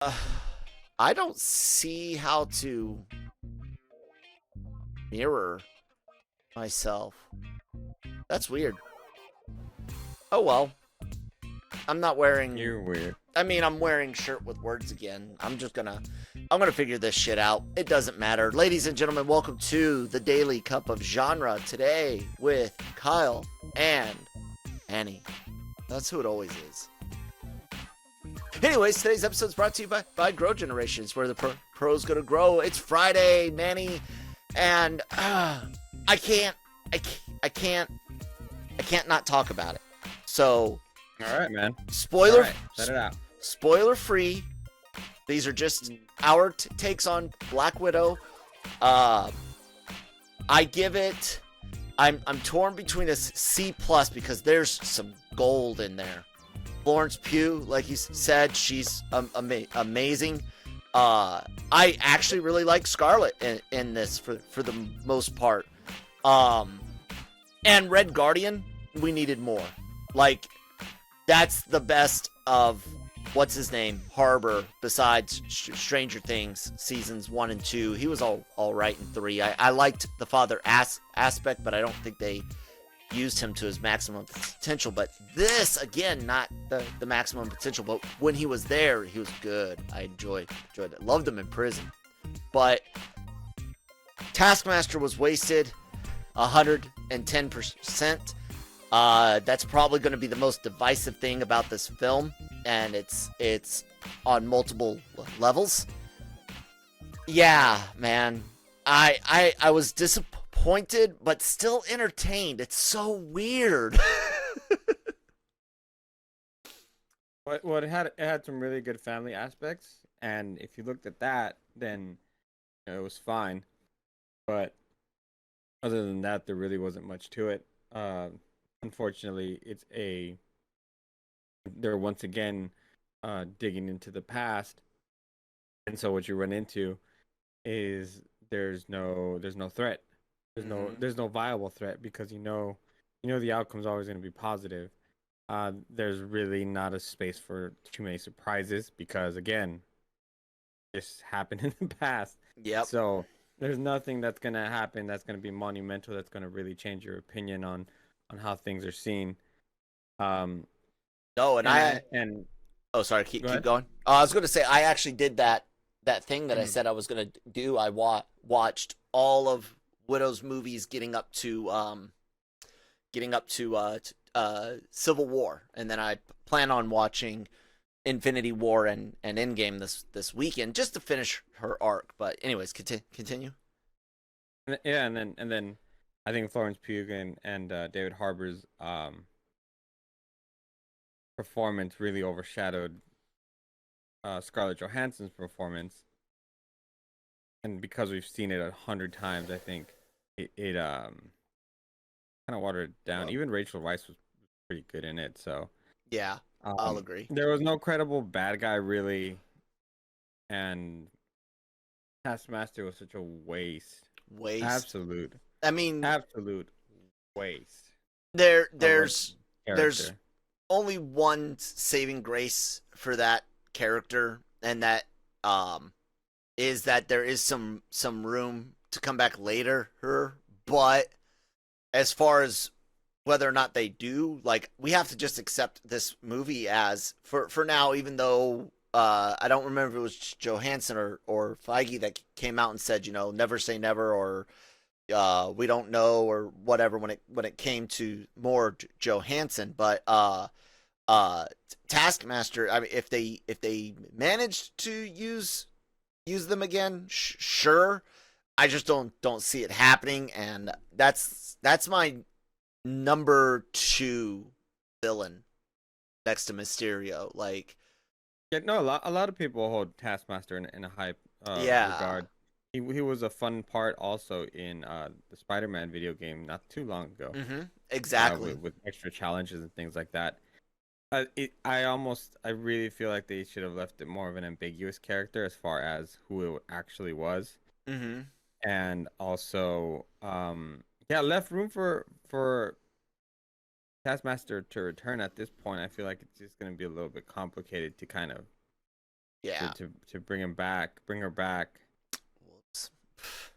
Uh, I don't see how to mirror myself. That's weird. Oh well. I'm not wearing. You're weird. I mean, I'm wearing shirt with words again. I'm gonna figure this shit out. It doesn't matter. Ladies and gentlemen, welcome to the Daily Cup of Genre today with Kyle and Manny. That's who it always is. Anyways, today's episode is brought to you by Grow Generations, where the pros go to grow. It's Friday, Manny, and I can't not talk about it. So, All right, man. spoiler, All right, set it out. spoiler free. These are just our takes on Black Widow. I give it. I'm torn between a C plus because there's some gold in there. Florence Pugh, like you said, she's amazing. I actually really like Scarlet in this for the most part. And Red Guardian, we needed more. Like, that's the best of what's his name, Harbor. Besides Stranger Things seasons 1 and 2, he was all right in 3. I liked the father aspect, but I don't think they used him to his maximum potential. But this, again, not the maximum potential, but when he was there, he was good. I enjoyed it. Loved him in prison. But Taskmaster was wasted 110%. That's probably going to be the most divisive thing about this film, and it's on multiple levels. Yeah, man. I was disappointed, but still entertained. It's so weird. Well, it had some really good family aspects, and if you looked at that, then it was fine. But other than that, there really wasn't much to it. Unfortunately, they're once again digging into the past, and so what you run into is there's no threat. There's no viable threat because the outcome's always going to be positive. There's really not a space for too many surprises because again, this happened in the past. Yep. So there's nothing that's going to happen that's going to be monumental that's going to really change your opinion on how things are seen. Um, No, and oh, sorry, keep go ahead. going. I was going to say I actually did that thing that I Mhm. said I was going to do. I watched all of Widow's movies getting up to Civil War, and then I plan on watching Infinity War and Endgame this weekend just to finish her arc. But anyways, continue. Yeah, and then I think Florence Pugh and David Harbour's performance really overshadowed Scarlett Johansson's performance, and because we've seen it 100 times, I think it kind of watered it down. Even Rachel Weisz was pretty good in it, so Yeah, I'll agree. there was no credible bad guy really, and Taskmaster was such a waste. Waste. Absolute, I mean, absolute waste there of a there's character. only one saving grace for that character, and that is that there is some room to come back later. But as far as whether or not they do, like, we have to just accept this movie as for now, even though I don't remember if it was Johansson or Feige that came out and said, never say never, or we don't know, or whatever, when it came to more Johansson. But uh Taskmaster, I mean, if they managed to use them again, sure. I just don't see it happening, and that's my number 2 villain next to Mysterio. Like, Yeah, no, a lot of people hold Taskmaster in a high yeah. regard. He was a fun part also in the Spider-Man video game not too long ago, Exactly. with extra challenges and things like that. I really feel like they should have left it more of an ambiguous character as far as who it actually was, Mm-hmm. and also, yeah, left room for Taskmaster to return at this point. I feel like it's just going to be a little bit complicated to kind of Yeah. to bring him back, bring her back, Whoops.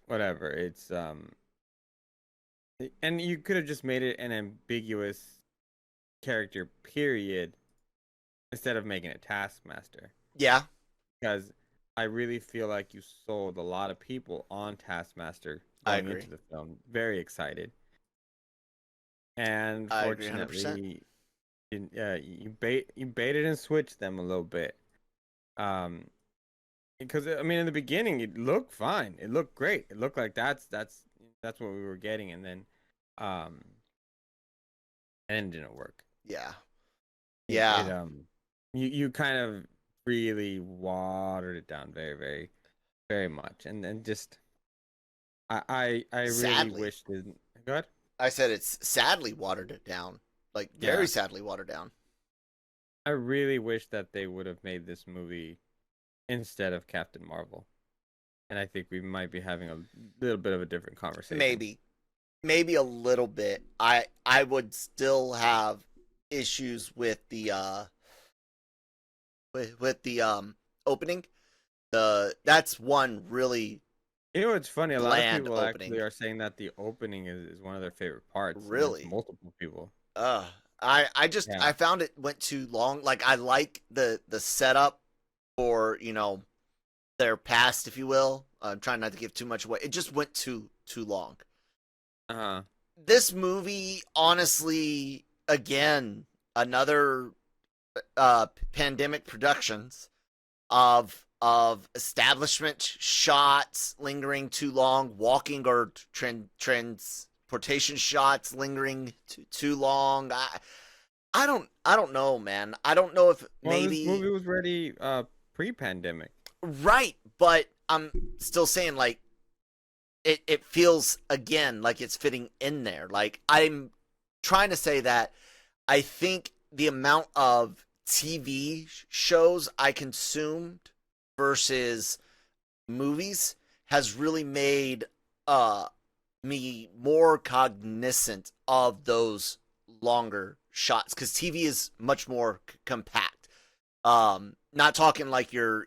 whatever. It's and you could have just made it an ambiguous character, period, instead of making it Taskmaster. Yeah. Because I really feel like you sold a lot of people on Taskmaster I going agree. into the film, very excited. And I agree 100%. fortunately, you baited and switched them a little bit. Um, because I mean, in the beginning, it looked fine. It looked great. It looked like that's what we were getting, um, and it didn't work. Yeah. It Yeah. you kind of really watered it down very, very, very much, and just I really Sadly. wish that. Go ahead. I said it's sadly watered it down. Like, very Yeah, sadly watered down. I really wish that they would have made this movie instead of Captain Marvel, and I think we might be having a little bit of a different conversation. Maybe. Maybe a little bit. I would still have issues with the with the opening. That's one really You know, it's funny. A lot of bland people actually opening. are saying that the opening is one of their favorite parts, and it's Really. multiple people. Uh I just Yeah. I found it went too long. Like, I like the setup for, their past, if you will. I'm trying not to give too much away. It just went too long. Uh-huh. This movie, honestly, again, another pandemic productions of establishment shots lingering too long, walking or transportation shots lingering too long. I don't know, man. I don't know if Well, this maybe movie was ready pre-pandemic. right, but I'm still saying, like, it feels again like it's fitting in there. Like, I'm trying to say that I think the amount of TV shows I consumed versus movies has really made uh me more cognizant of those longer shots, because TV is much more compact. Not talking like your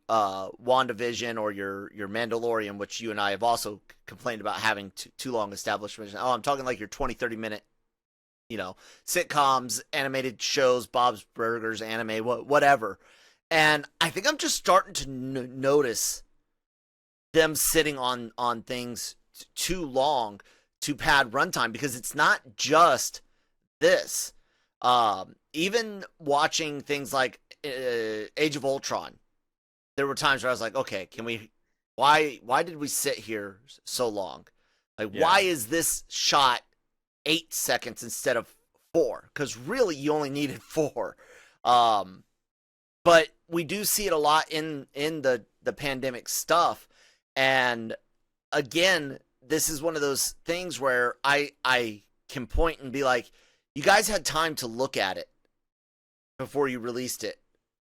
WandaVision or your Mandalorian, which you and I have also complained about having too long establishment. Oh, I'm talking like your 20-30 minute, sitcoms, animated shows, Bob's Burgers, anime, whatever. And I think I'm just starting to notice them sitting on things too long to pad runtime, because it's not just this. Even watching things like Age of Ultron, there were times where I was like, okay, can we? Why did we sit here so long? Like, why Yeah. is this shot 8 seconds instead of four? Because really, you only needed four. Um, but we do see it a lot in the pandemic stuff, and again, this is one of those things where I can point and be like, you guys had time to look at it before you released it,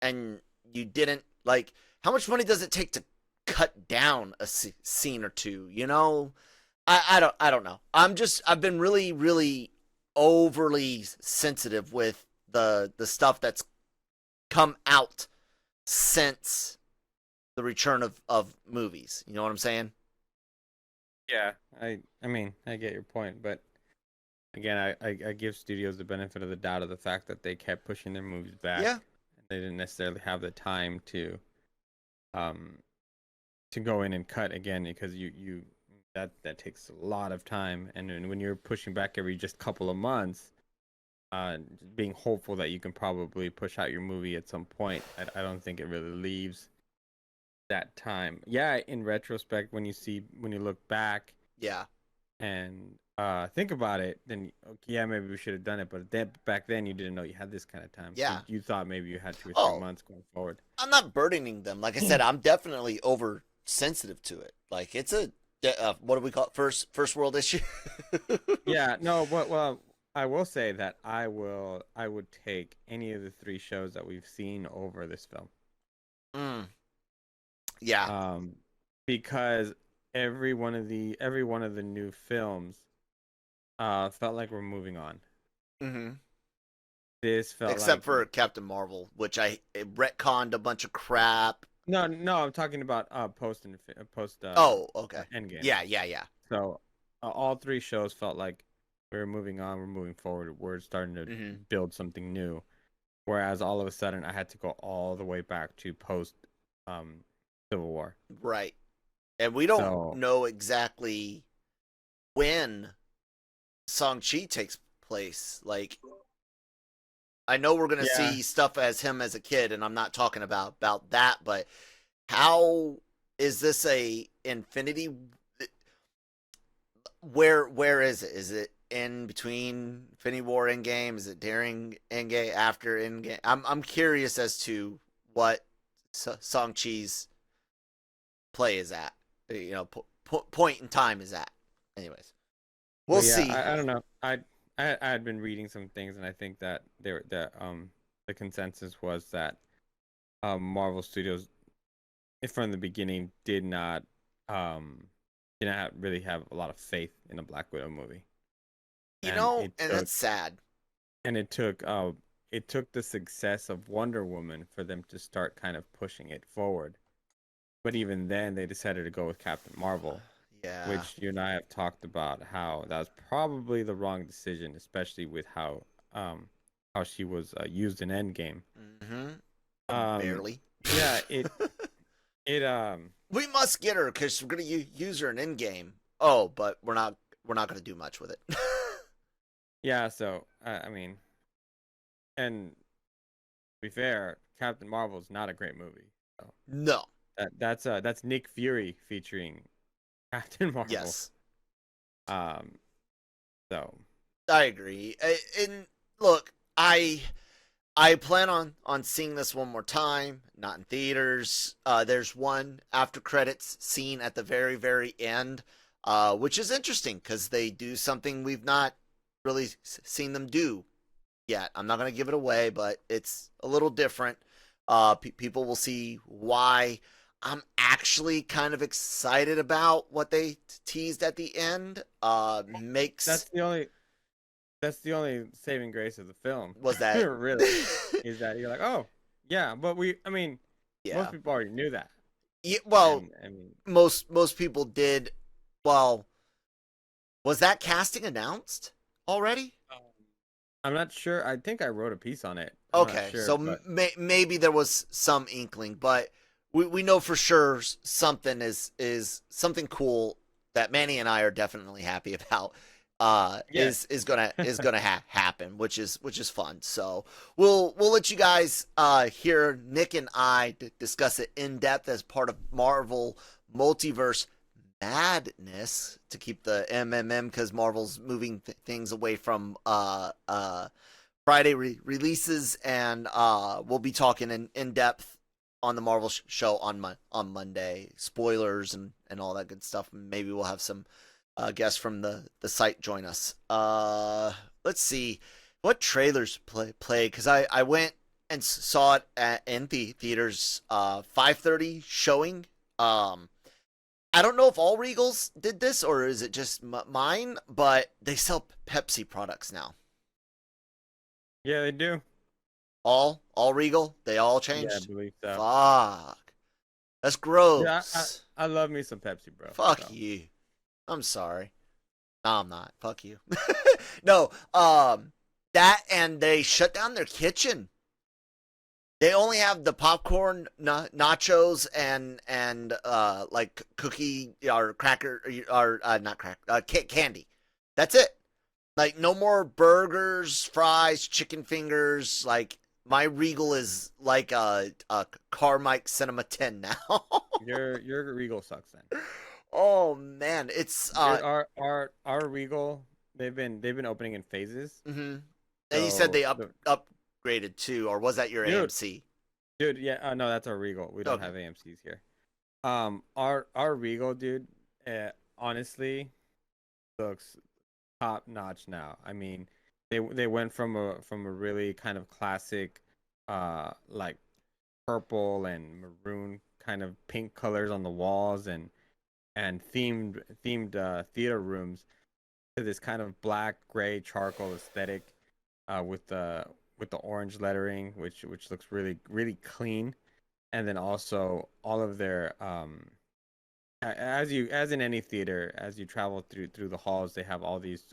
and you didn't. Like, how much money does it take to cut down a scene or two? I don't know. I've been really, really overly sensitive with the stuff that's come out since the return of movies. You know what I'm saying? Yeah. I mean, I get your point, but again, I give studios the benefit of the doubt of the fact that they kept pushing their movies Yeah. back. They didn't necessarily have the time um to go in and cut again, because you that takes a lot of time, and when you're pushing back every just couple of months, uh being hopeful that you can probably push out your movie at some point, I don't think it really leaves that time. Yeah, in retrospect, when you look back Yeah. and think about it, then okay, yeah, maybe we should have done it, but then back then you didn't know you had this kind of time, so Yeah. you thought maybe you had 2 or 3 Oh, months going forward. I'm not burdening them. Like I said, I'm definitely oversensitive to it. Like, it's a what do we call it? First world issue. Yeah, no, but well, I will say that I would take any of the three shows that we've seen over this film. Mm, yeah. Um, because every one of the new films felt like we're moving on. Mm-hmm. this felt except like for Captain Marvel, which it retconned a bunch of crap. no, I'm talking about post Oh, okay. Endgame. Yeah, yeah, yeah. So all three shows felt like we're moving on, we're moving forward, we're starting to Hmm. build something new. Whereas all of a sudden, I had to go all the way back to post um, Civil War. Right. And we don't So know exactly when Shang-Chi takes place. Like, I know we're gonna yeah, see stuff as him as a kid, and I'm not talking about that, but how is this a Infinity? Where is it? Is it in between Infinity War Endgame? Is it during Endgame? After Endgame? I'm curious as to what Shang-Chi's play is at. You know, point in time is at. Anyways, we'll but yeah, see. I don't know. I had been reading some things, and I think that the consensus was that Marvel Studios from the beginning um did not really have a lot of faith in a Black Widow movie, You and know, and that's sad. it took the success of Wonder Woman for them to start kind of pushing it forward. But even then, they decided to go with Captain Marvel, Yeah. which you and I have talked about how that was probably the wrong decision, especially with how she was used in Endgame. Mm-hmm. Um, Barely. yeah, it We must get her because we're gonna use her in Endgame. Oh, but we're not gonna do much with it. yeah. So I mean, and to be fair, Captain Marvel is not a great movie. So No. that's Nick Fury featuring Captain Marvel. Yes. Um, so I agree. And look, I plan on seeing this one more time, not in theaters. There's one after credits scene at the very end, which is interesting because they do something we've not really seen them do yet. I'm not gonna give it away, but it's a little different. People will see why. I'm actually kind of excited about what they teased at the end. Makes that's the only that's the only saving grace of the film, was that really, is that you're like, oh, yeah, but I mean, most yeah. people already knew that, Yeah, well, and I mean, most people did. Well, was that casting announced already? um, I'm not sure. I think I wrote a piece on it. I'm not Okay, sure, so but maybe there was some inkling, but we know for sure something is something cool that Manny and I are definitely happy about. yes, Is gonna happen, which is fun. So we'll let you guys hear Nick and I discuss it in depth as part of Marvel Multiverse Madness to keep the MMM because Marvel's moving things away from Friday releases, and we'll be talking in depth on the Marvel show on Monday. Spoilers and all that good stuff. Maybe we'll have some guests from the site join us. Let's see what trailers play because I went and saw it in the theaters. 5:30 showing. I don't know if all Regals did this or is it just mine, but they sell Pepsi products now. yeah, they do. All Regal? They all Yeah, I changed? believe so. Fuck. That's Yeah, gross. I love me some Pepsi, bro. Fuck So you. I'm sorry. No, I'm not. Fuck you. No, that and they shut down their kitchen. They only have the popcorn, nachos, and like cookie or cracker or not cracker candy. That's it. Like no more burgers, fries, chicken fingers. Like my Regal is like a Carmike Cinema 10 now. your Regal sucks then. Oh man, it's Dude, our Regal, they've been opening in phases. mm-hmm. And you said So they upgraded too, or was that your dude, AMC? dude, yeah, no, that's our Regal. We don't Okay. have AMC's here. Our Regal, dude, honestly looks top notch now. I mean, they went from a really kind of classic, like purple and maroon kind of pink colors on the walls and themed theater rooms to this kind of black gray charcoal aesthetic, with with the orange lettering, which looks really really clean. And then also all of their as in any theater, as you travel through the halls, they have all these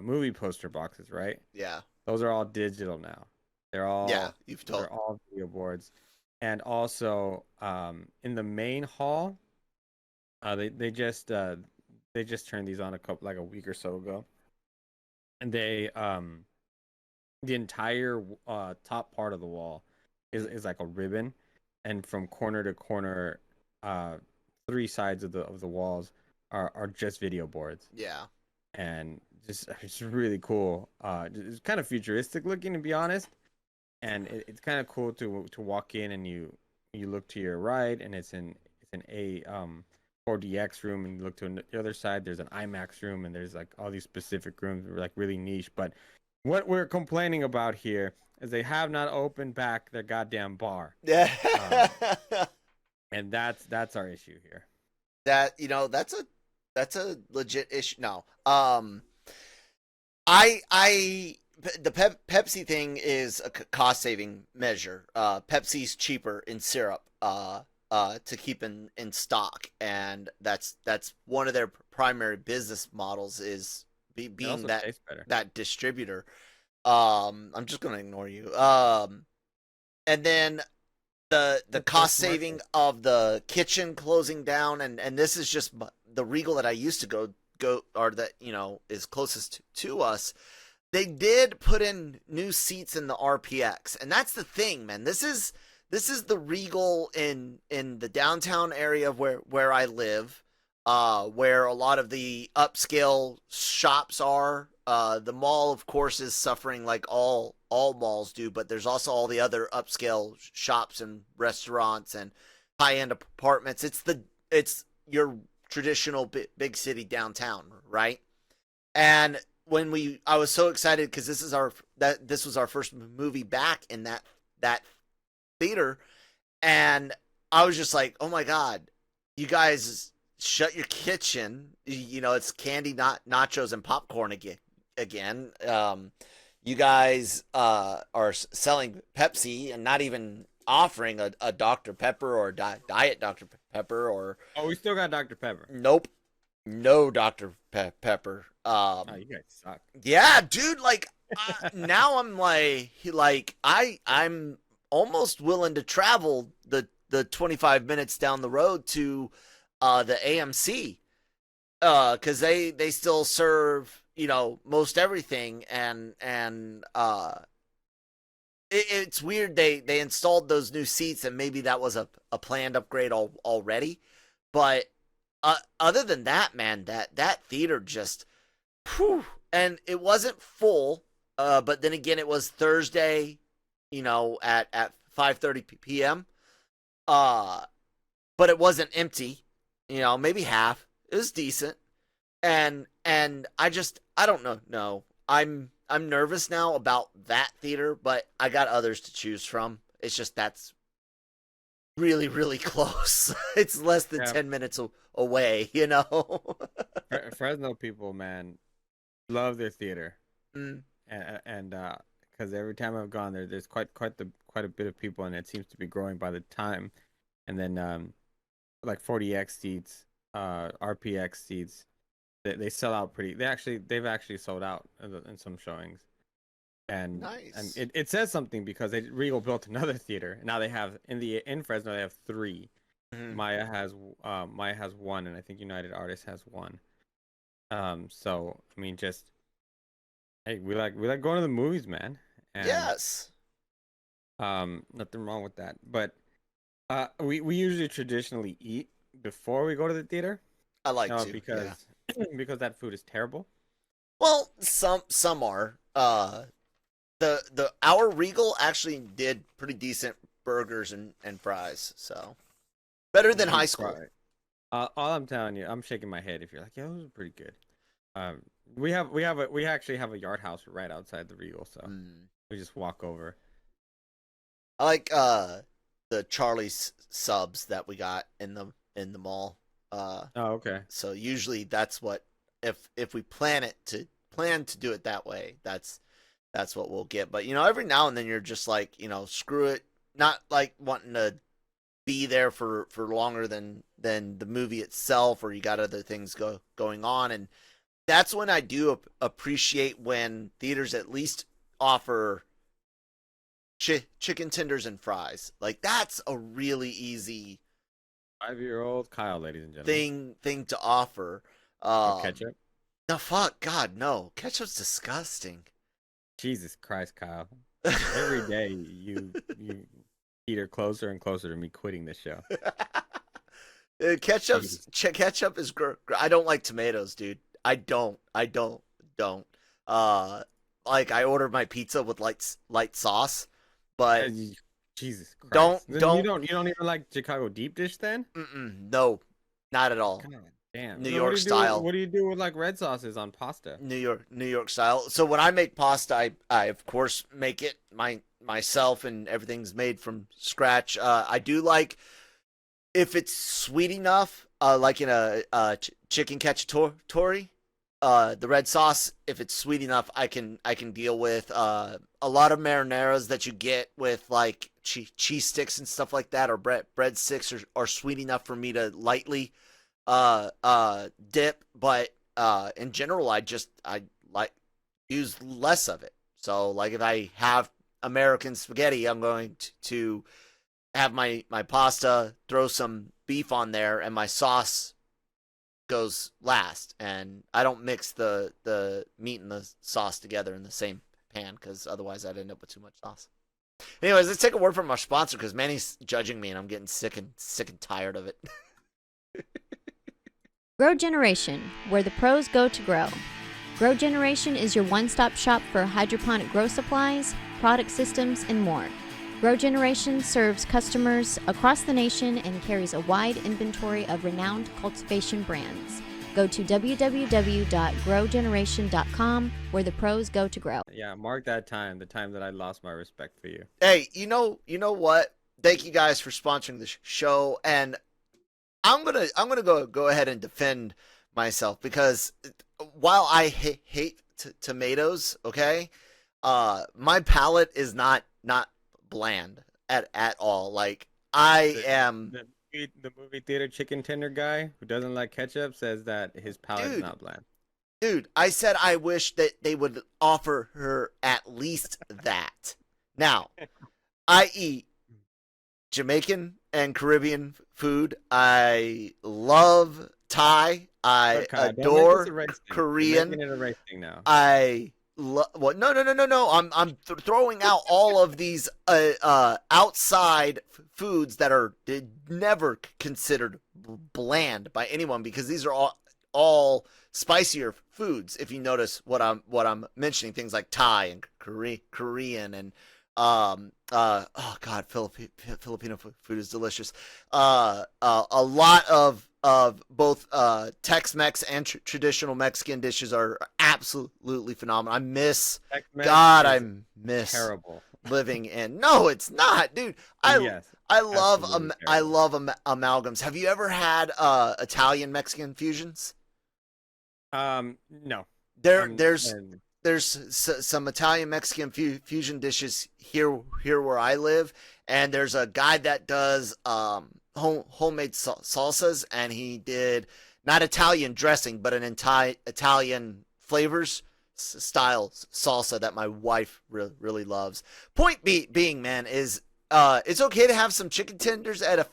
movie poster boxes, right? Yeah. Those are all digital now. They're Yeah. all You've told. they're all video boards. And also in the main hall, they just turned these on a week or so ago. And they the entire top part of the wall is like a ribbon, and from corner to corner, uh, three sides of the walls are just video boards, Yeah. and just it's really cool. It's kind of futuristic looking, to be honest, and it's kind of cool to walk in and you look to your right, and it's an a 4DX room, and you look to the other side. There's an IMAX room, and there's like all these specific rooms that are like really niche, but what we're complaining about here is they have not opened back their goddamn bar. Yeah. And that's our issue here. That that's a legit issue. No. I the Pepsi thing is a cost saving measure. Pepsi's cheaper in syrup to keep in stock, and that's one of their primary business models is being that distributor. I'm just gonna ignore you. And then the cost saving of the kitchen closing down, and this is just the Regal that I used to go or that is closest to us. They did put in new seats in the RPX, and that's the thing, man. This is the Regal in the downtown area where I live, where a lot of the upscale shops are. The mall, of course, is suffering like all malls do, but there's also all the other upscale shops and restaurants and high-end apartments. It's your traditional big city downtown, right? And I was so excited because this was our first movie back in that theater, and I was just like, oh my god, you guys shut your kitchen. It's candy, not nachos and popcorn again. You guys are selling Pepsi and not even offering a Dr. Pepper or Diet Dr. Pepper or. Oh, we still got Dr. Pepper. Nope. No Dr. Pepper. Oh, you guys suck. Yeah, dude. Like now, I'm I'm almost willing to travel the 25 minutes down the road to the AMC because they still serve most everything, and it's weird they installed those new seats, and maybe that was a planned upgrade already, but other than that, man, that theater just whew, and it wasn't full, but then again, it was Thursday, at 5:30 p.m. But it wasn't empty, maybe half. It was decent, and I don't know. No, I'm nervous now about that theater, but I got others to choose from. It's just that's really really close. It's less than 10 minutes away. Fresno people, man, love their theater, Mm. and because every time I've gone there, there's quite a bit of people, and it seems to be growing by the time. And then like 40X seats, RPX seats, they sell out pretty. They've actually sold out in some showings, and Nice. and it says something because Regal built another theater. Now they have in Fresno they have three. Mhm. Maya has one, and I think United Artists has one. So I mean, just hey, we like going to the movies, man. And, Yes. nothing wrong with that. But we usually traditionally eat before we go to the theater. I like to because because that food is terrible. Well, some are. Our Regal actually did pretty decent burgers and fries, so better than high school. All I'm telling you, I'm shaking my head if you're like, yeah, those are pretty good. We actually have a yard house right outside the Regal, so we just walk over. I like the Charlie's subs that we got in the mall. Oh, okay. So usually that's what if we plan to do it that way, that's that's what we'll get. But every now and then you're just like, screw it. Not like wanting to be there for longer than the movie itself, or you got other things going on, and that's when I do appreciate when theaters at least offer chicken tenders and fries. Like that's a really easy 5-year-old Kyle, ladies and gentlemen. thing to offer. Ketchup? No, fuck, God, no. Ketchup's disgusting. Jesus Christ, Kyle. Every day you either closer and closer to me quitting this show. Ketchup is I don't like tomatoes, dude. I don't. Like I ordered my pizza with light sauce, but Jesus Christ. don't you don't even like Chicago deep dish then? No, not at all. God damn. New York style. What do you do with like red sauces on pasta? New York style. So when I make pasta, I of course make it myself, and everything's made from scratch. I do like if it's sweet enough, like in a chicken cacciatore. The red sauce, if it's sweet enough, I can deal with. A lot of marineras that you get with like cheese sticks and stuff like that, or bread sticks, are sweet enough for me to lightly dip. But in general, I like use less of it. So like if I have American spaghetti, I'm going to have my pasta, throw some beef on there, and my sauce goes last, and I don't mix the meat and the sauce together in the same pan, because otherwise I'd end up with too much sauce. Anyways, let's take a word from our sponsor, because Manny's judging me and I'm getting sick and tired of it. Grow Generation, where the pros go to grow. Grow Generation is your one-stop shop for hydroponic grow supplies, product systems, and more. Grow Generation serves customers across the nation and carries a wide inventory of renowned cultivation brands. Go to www.growgeneration.com, where the pros go to grow. Yeah, mark that time, the time that I lost my respect for you. Hey, you know what? Thank you guys for sponsoring the show, and I'm gonna go ahead and defend myself, because while I hate tomatoes, okay, my palate is not bland at all. Like I am the movie theater chicken tender guy who doesn't like ketchup says that his palate is not bland. Dude, I said I wish that they would offer her at least that. Now, I eat Jamaican and Caribbean food. I love Thai. I adore Korean. You're making it a race thing now. No. I'm throwing out all of these outside foods that are never considered bland by anyone, because these are all spicier foods. If you notice what I'm mentioning, things like Thai and Korean and oh god, Filipino food is delicious. A lot of both Tex-Mex and traditional Mexican dishes are absolutely phenomenal. I miss terrible living in. No, it's not, dude. I love amalgams. Have you ever had Italian Mexican fusions? No. There's some Italian Mexican fusion dishes here where I live, and there's a guy that does homemade salsas, and he did not Italian dressing, but an Italian flavors style salsa that my wife really loves. Point being, man, is it's okay to have some chicken tenders at a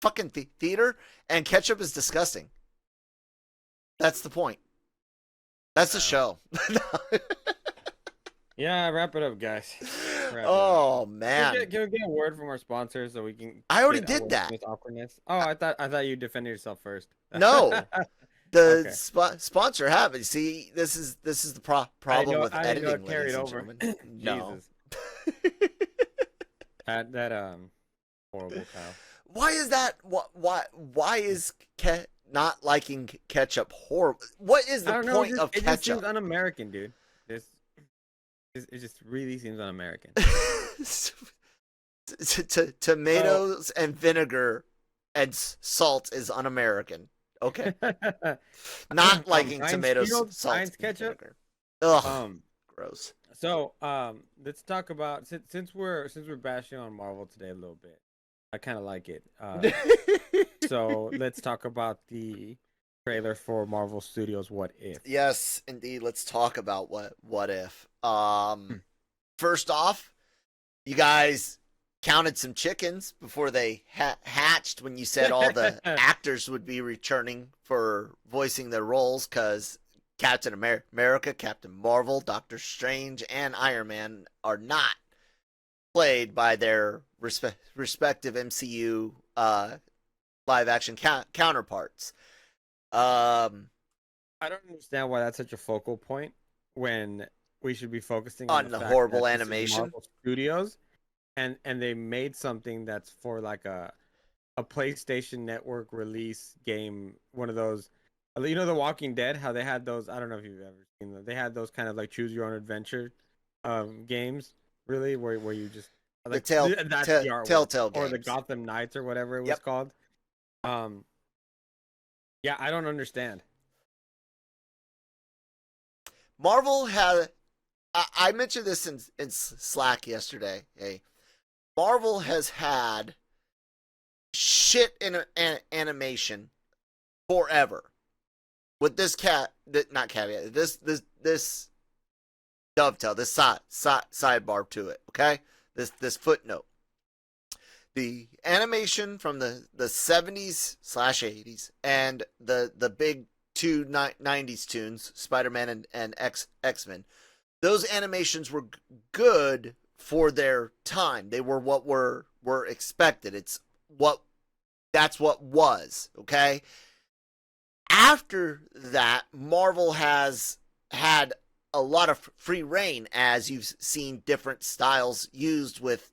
fucking theater, and ketchup is disgusting. That's the point. That's the show. Yeah, wrap it up, guys. Man. Can we get a word from our sponsors so we can? I already did that. Awkwardness. Oh, I thought you defended yourself first. No, the sponsor have it. See, this is the problem with editing. Carried over. No. that horrible, Kyle. Why is that? Why is not liking ketchup horrible? What is the point of ketchup? It just seems un-American, dude. It just really seems un-American. Tomatoes and vinegar and salt is un-American. Okay. Not liking tomatoes, salt, ketchup. Vinegar. Ugh. gross. So, let's talk about since we're bashing on Marvel today a little bit. I kind of like it. So let's talk about the trailer for Marvel Studios' What If. Yes, indeed. Let's talk about what if. First off, you guys counted some chickens before they hatched when you said all the actors would be returning for voicing their roles, because Captain America, Captain Marvel, Doctor Strange, and Iron Man are not played by their respective MCU live-action counterparts. I don't understand why that's such a focal point when we should be focusing on the horrible animation. Marvel Studios, and they made something that's for like a PlayStation Network release game, one of those, you know, The Walking Dead, how they had those, I don't know if you've ever seen them, they had those kind of like choose your own adventure games, really, where you just like the Telltale games, or the Gotham Knights or whatever it was called. Yeah, I don't understand. Marvel had, I mentioned this in Slack yesterday. Hey, Marvel has had shit in animation forever. With this not caveat, this dovetail, this sidebar to it. Okay, this footnote. The animation from the 70s/80s and the big two 90s tunes, Spider-Man and X-Men, those animations were good for their time. They were what were expected. That's what was, okay? After that, Marvel has had a lot of free reign, as you've seen different styles used with,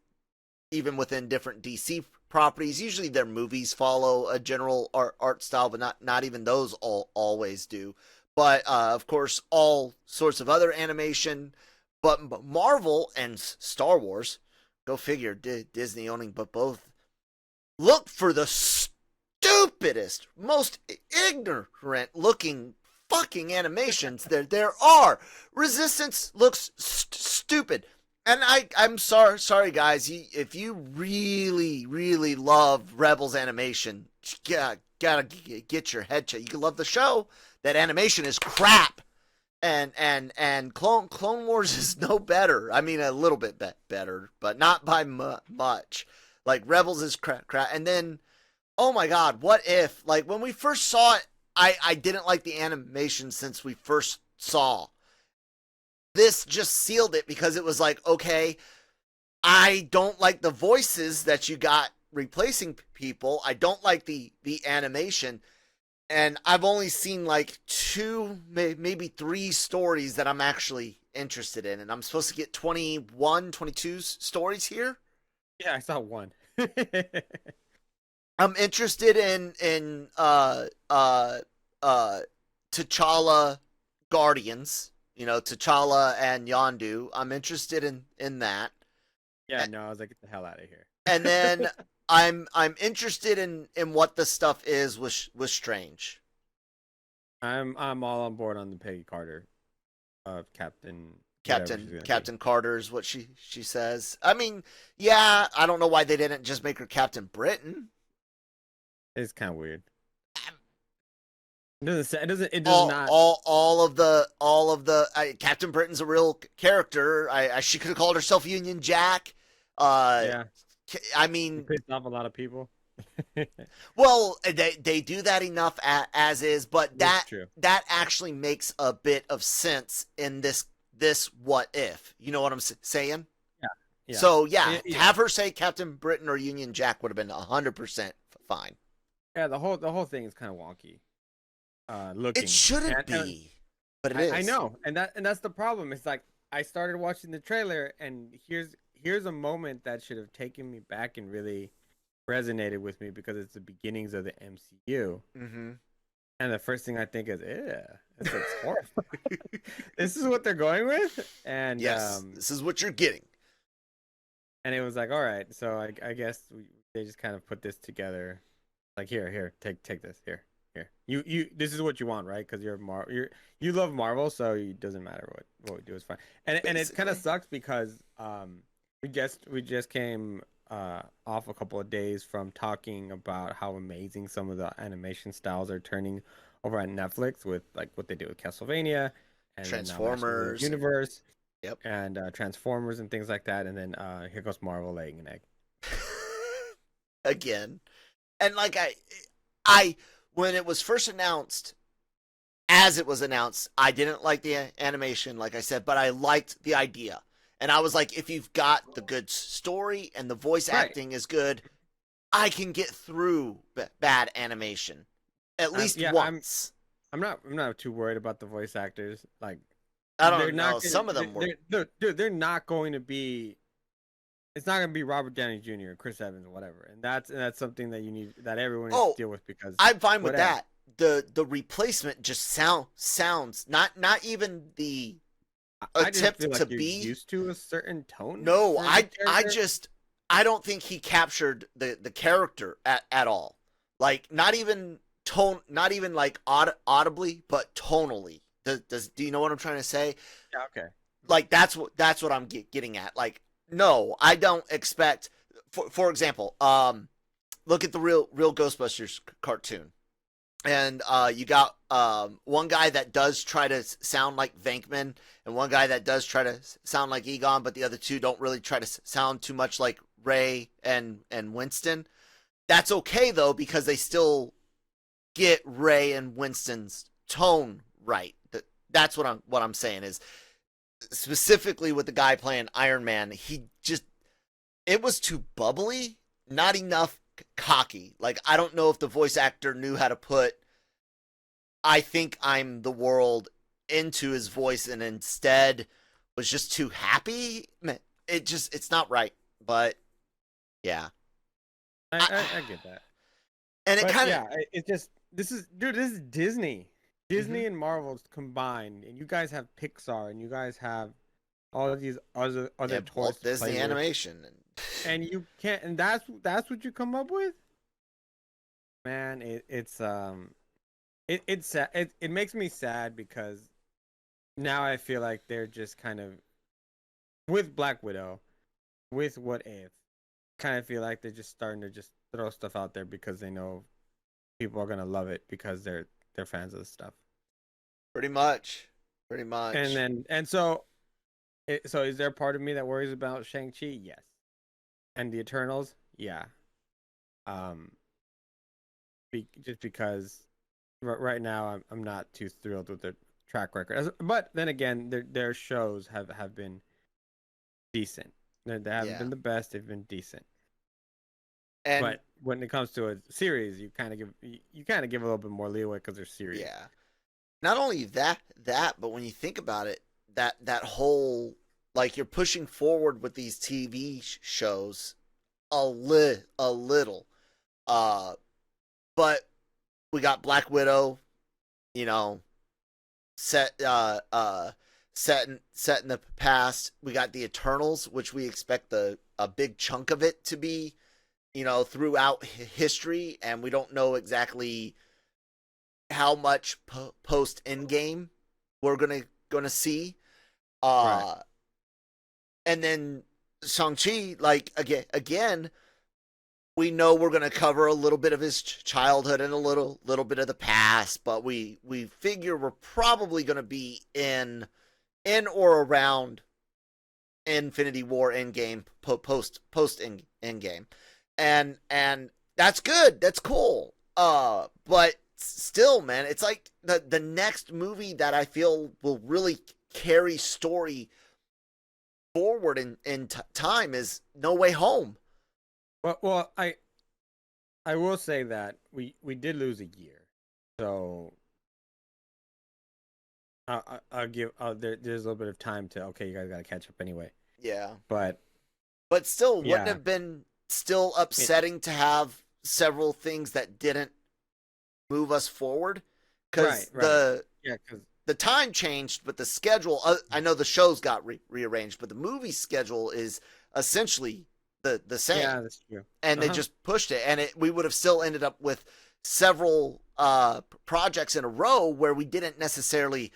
even within different DC properties. Usually their movies follow a general art style, but not even those always do. But of course, all sorts of other animation. But Marvel and Star Wars, go figure, Disney owning but both, look for the stupidest, most ignorant looking fucking animations there are. Resistance looks stupid. And I'm sorry guys, if you really love Rebels animation, gotta get your head checked. You can love the show. That animation is crap. And Clone Wars is no better. I mean, a little bit better, but not by much. Like, Rebels is crap. And then, oh my god, what if? Like, when we first saw it, I didn't like the animation since we first saw. This just sealed it, because it was like, okay, I don't like the voices that you got replacing people. I don't like the animation. And I've only seen like 2, maybe 3 stories that I'm actually interested in. And I'm supposed to get 21, 22 stories here? Yeah, I saw 1. I'm interested in T'Challa Guardians. You know, T'Challa and Yondu. I'm interested in that. Yeah, no, I was like, get the hell out of here. And then I'm interested in what the stuff is with Strange. I'm all on board on the Peggy Carter, Captain Carter is what she says. I mean, yeah, I don't know why they didn't just make her Captain Britain. It's kind of weird. It does not. All of the Captain Britain's a real character. She could have called herself Union Jack. Yeah. I mean, pissed off a lot of people. Well, they do that enough as is, but that actually makes a bit of sense in this what if. You know what I'm saying? Yeah. So have her say Captain Britain or Union Jack would have been 100% fine. Yeah, the whole thing is kind of wonky. Looking. It shouldn't be, but it is. I know, and that's the problem. It's like I started watching the trailer, and here's a moment that should have taken me back and really resonated with me, because it's the beginnings of the MCU. Mm-hmm. And the first thing I think is, this looks horrifying. This is what they're going with, and yes, this is what you're getting. And it was like, all right, so I guess they just kind of put this together. Like, here, take this here. here. You this is what you want, right? Because you love Marvel, so it doesn't matter what we do is fine. And it kind of sucks because we just came off a couple of days from talking about how amazing some of the animation styles are turning over on Netflix with like what they do with Castlevania and Transformers, Universe, yep, and Transformers and things like that. And then here goes Marvel laying an egg again. And like I when it was first announced, as it was announced, I didn't like the animation, like I said, but I liked the idea. And I was like, if you've got the good story and the voice acting is good, I can get through bad animation at least once. I'm not too worried about the voice actors. Like, I don't know. Some of them were. They're not going to be. It's not going to be Robert Downey Jr., Chris Evans, or whatever, and that's something that everyone needs to deal with because I'm fine with that. The replacement just sounds not even the attempt like to you're be used to a certain tone. No, I don't think he captured the character at all. Like not even like audibly, but tonally. Do you know what I'm trying to say? Yeah, okay. Like that's what I'm getting at. Like no, I don't expect. For example, look at the real Ghostbusters cartoon, and you got one guy that does try to sound like Venkman, and one guy that does try to sound like Egon, but the other two don't really try to sound too much like Ray and Winston. That's okay though because they still get Ray and Winston's tone right. That's what I'm saying is. Specifically with the guy playing Iron Man, it was too bubbly, not enough cocky. Like, I don't know if the voice actor knew how to put I think I'm the world into his voice and instead was just too happy. It's not right. But, yeah. I get that. And it kind of... Yeah, it's just, this is Disney. Disney and Marvel's combined, and you guys have Pixar, and you guys have all of these other toys. Disney animation, and you can't, and that's what you come up with, man. It's sad. It makes me sad because now I feel like they're just kind of with Black Widow, with What If, kind of feel like they're just starting to just throw stuff out there because they know people are gonna love it because they're fans of the stuff. Pretty much. So is there a part of me that worries about Shang-Chi? Yes. And the Eternals? Yeah. Just because right now I'm not too thrilled with their track record. But then again, their shows have been decent. They haven't been the best. They've been decent. But when it comes to a series, you kind of give a little bit more leeway because they're serious. Yeah. Not only that, but when you think about it, that whole like you're pushing forward with these TV shows a little, but we got Black Widow, set in the past. We got the Eternals, which we expect a big chunk of it to be. Throughout history, and we don't know exactly how much post Endgame we're gonna see. Right. And then Shang-Chi, like again, we know we're gonna cover a little bit of his childhood and a little bit of the past, but we figure we're probably gonna be in or around Infinity War Endgame, post Endgame. And that's good. That's cool. But still, man, it's like the next movie that I feel will really carry story forward in time is No Way Home. Well, I will say that we did lose a year, so I'll give there's a little bit of time to you guys gotta catch up anyway. Yeah, but still wouldn't have been. Still upsetting to have several things that didn't move us forward because the time changed, but the schedule. I know the shows got rearranged, but the movie schedule is essentially the same. Yeah, that's true. And they just pushed it, and we would have still ended up with several projects in a row where we didn't necessarily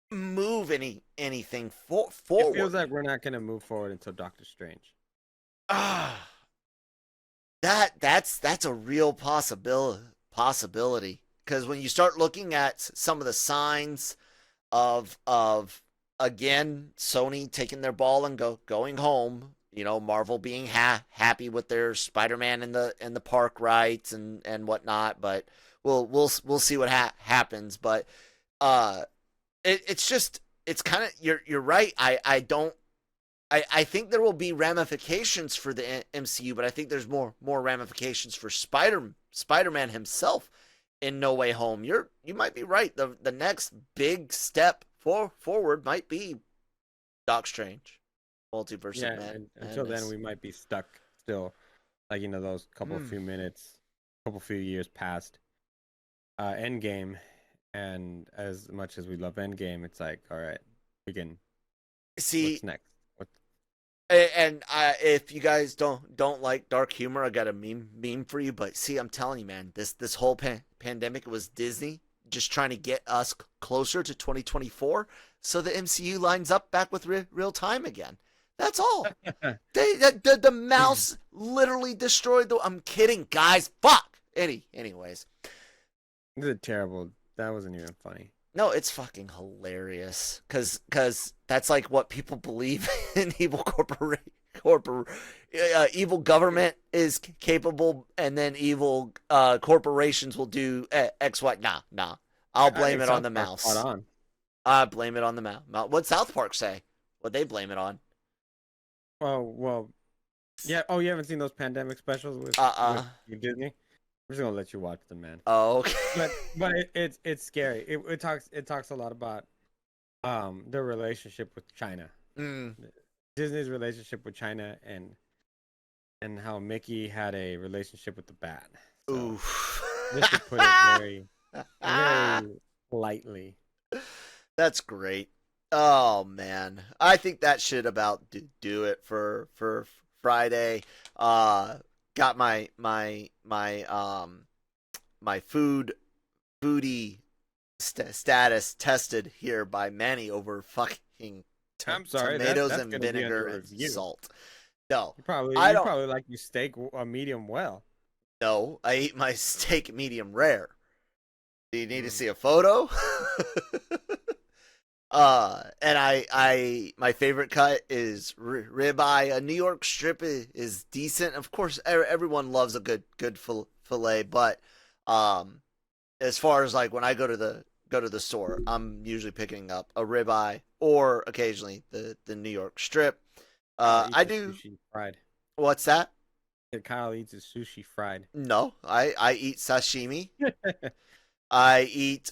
move anything forward. It feels like we're not going to move forward until Doctor Strange. That's a real possibility, because when you start looking at some of the signs of again Sony taking their ball and going home, Marvel being happy with their Spider-Man in the park rights and whatnot, but we'll see what happens. But it's kind of, you're right. I think there will be ramifications for the MCU, but I think there's more ramifications for Spider-Man himself in No Way Home. You might be right. The next big step forward might be Doc Strange, Multiverse of Madness. Until then, we might be stuck still, like those couple few years past Endgame, and as much as we love Endgame, it's like, all right, we can see what's next. And if you guys don't like dark humor, I got a meme for you. But see, I'm telling you, man, this whole pandemic was Disney just trying to get us closer to 2024, so the MCU lines up back with real time again. That's all. The mouse literally destroyed the. I'm kidding, guys. Fuck. Anyways, this is terrible. That wasn't even funny. No, it's fucking hilarious, cause that's like what people believe in. Evil evil government is capable, and then evil corporations will do X, Y. Nah. I'll blame it on the mouse. I blame it on the mouse. What'd South Park say? What'd they blame it on? Well, yeah. Oh, you haven't seen those pandemic specials with Disney? I'm just gonna let you watch them, man. Oh, okay. But it's scary. It talks a lot about their relationship with China, Disney's relationship with China, and how Mickey had a relationship with the bat. So, oof. Just to put it very lightly. That's great. Oh man, I think that should about do it for Friday. Got my foodie status tested here by Manny over fucking tomatoes and vinegar and salt. No, you probably like your steak medium well. No, I eat my steak medium rare. Do you need to see a photo? And my favorite cut is ribeye. A New York strip is decent. Of course, everyone loves a good fillet, but as far as like when I go to the store, I'm usually picking up a ribeye or occasionally the New York strip. I do. Sushi fried. What's that? Kyle eats his sushi fried. No, I eat sashimi. I eat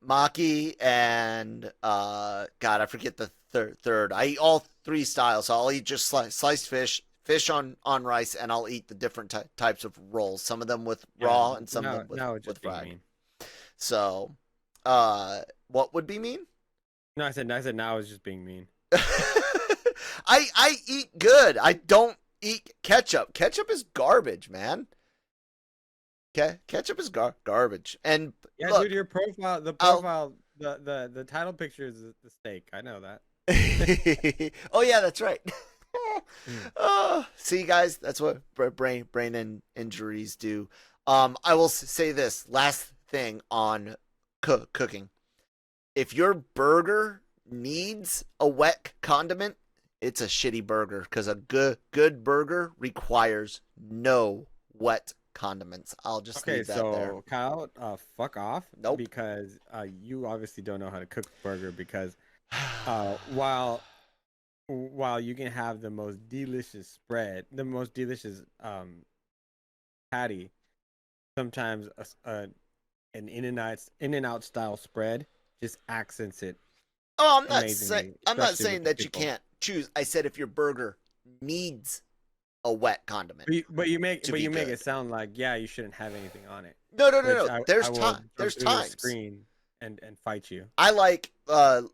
maki and God, I forget the third. I eat all three styles. So I'll eat just sliced fish on rice, and I'll eat the different types of rolls. Some of them with raw and some of them with fried. So, what would be mean? No, I said now it's just being mean. I eat good. I don't eat ketchup. Ketchup is garbage, man. Ketchup is garbage. And yeah, look, dude, your profile, the title picture is the steak. I know that. Oh yeah, that's right. See, guys, that's what brain injuries do. I will say this last thing on cooking. If your burger needs a wet condiment, it's a shitty burger, because a good burger requires no wet condiments. I'll just leave that there. Okay, so Kyle, fuck off. Nope. Because you obviously don't know how to cook burger, because while you can have the most delicious spread, the most delicious patty, sometimes an In-N-Out style spread just accents it. Oh, I'm not saying that you can't choose. I said if your burger needs a wet condiment. But you make it sound like, yeah, you shouldn't have anything on it. No. There's times. Screen and fight you. I like the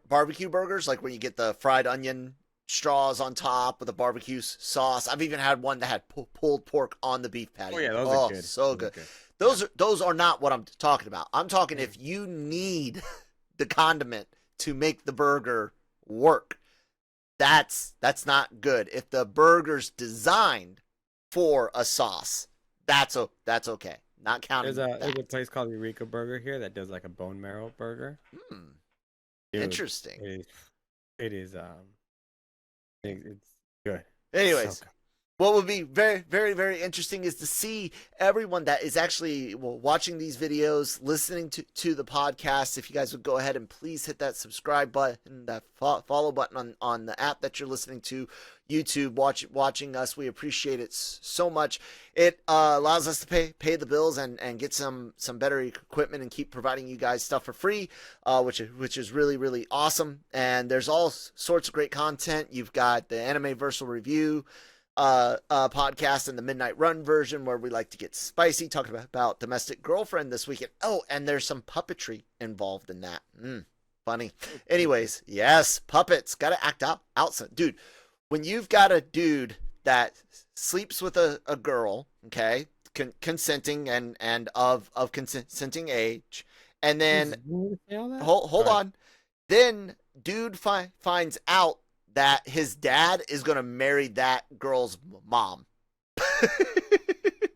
barbecue burgers, like when you get the fried onion straws on top with a barbecue sauce. I've even had one that had pulled pork on the beef patty. Oh yeah, those are good. So Those are good. Those are not what I'm talking about. I'm talking if you need the condiment to make the burger work. That's not good. If the burger's designed for a sauce, that's okay. Not counting. There's a place called Eureka Burger here that does like a bone marrow burger. Dude, Interesting. It's good. Anyways, So good. What would be very, very, very interesting is to see everyone that is actually watching these videos, listening to the podcast. If you guys would go ahead and please hit that subscribe button, that follow button on the app that you're listening to, YouTube, watching us. We appreciate it so much. It allows us to pay the bills and get some better equipment and keep providing you guys stuff for free, which is really, really awesome. And there's all sorts of great content. You've got the Anime-Versal Review podcast and the Midnight Run version where we like to get spicy, talking about Domestic Girlfriend this weekend. Oh, and there's some puppetry involved in that. Funny. Anyways, yes, puppets. Gotta act out. Dude, when you've got a dude that sleeps with a girl, okay, consenting and of consenting age, and then hold on, then dude finds out that his dad is going to marry that girl's mom.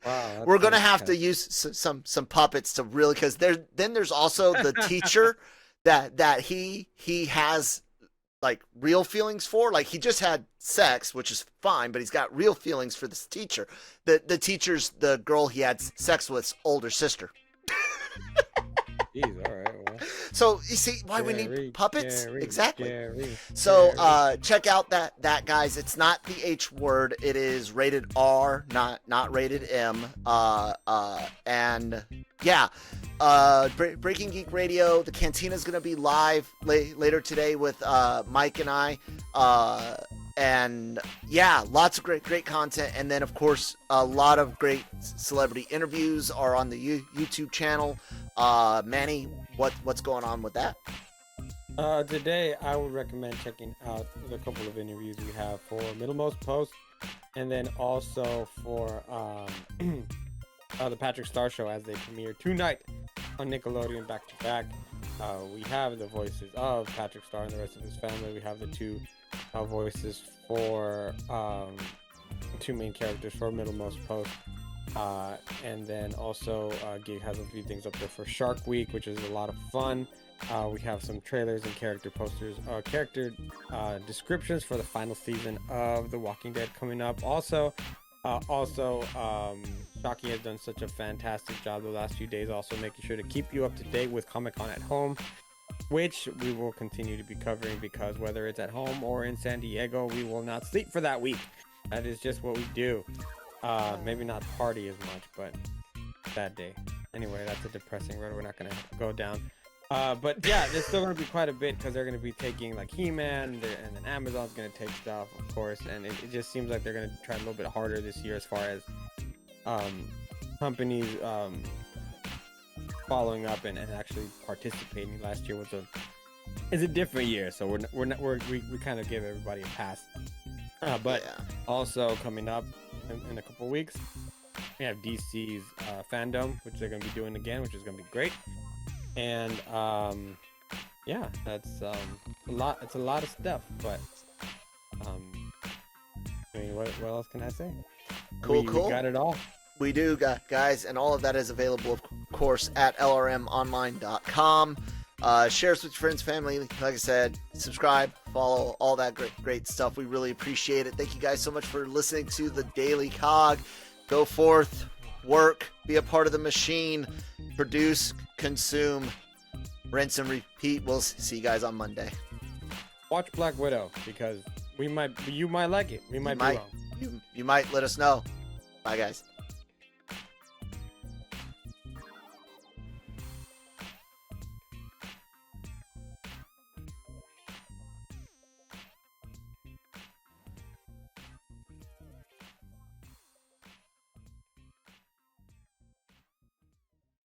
Wow, we're going to have to use some puppets to really, because there's also the teacher that he has like real feelings for. Like he just had sex, which is fine, but he's got real feelings for this teacher. The teacher's the girl he had sex with's older sister. Jeez, all right. Well. So you see why we need puppets? Exactly. So check out that guys. It's not the H word. It is rated R, not rated M. And yeah, Breaking Geek Radio. The Cantina is gonna be live later today with Mike and I. And yeah, lots of great content, and then of course a lot of great celebrity interviews are on the YouTube channel. Manny, what's going on with that? Today I would recommend checking out the couple of interviews we have for Middlemost Post, and then also for the Patrick Star Show as they premiere tonight on Nickelodeon back to back. We have the voices of Patrick Star and the rest of his family. We have the two voices for two main characters for Middlemost Post. And then also Gig has a few things up there for Shark Week, which is a lot of fun. We have some trailers and character posters, character descriptions for the final season of The Walking Dead coming up. Also, Shocky has done such a fantastic job the last few days, also making sure to keep you up to date with Comic-Con at Home, which we will continue to be covering, because whether it's at home or in San Diego, we will not sleep for that week. That is just what we do. Maybe not party as much, but that day. Anyway, that's a depressing road we're not going to go down. But yeah, there's still going to be quite a bit, because they're going to be taking like He-Man, and then Amazon's going to take stuff, of course. And it just seems like they're going to try a little bit harder this year as far as companies following up and actually participating. Last year is a different year, so we kind of give everybody a pass. But also coming up in a couple weeks, we have DC's fandom, which they're going to be doing again, which is going to be great. And yeah, that's a lot. It's a lot of stuff, but I mean, what else can I say? Cool. We got it all. We do, guys, and all of that is available, of course, at LRMonline.com. Share us with your friends, family. Like I said, subscribe, follow, all that great stuff. We really appreciate it. Thank you guys so much for listening to the Daily COG. Go forth, work, be a part of the machine, produce, consume, rinse and repeat. We'll see you guys on Monday. Watch Black Widow, because you might like it. We might be wrong. You might let us know. Bye, guys.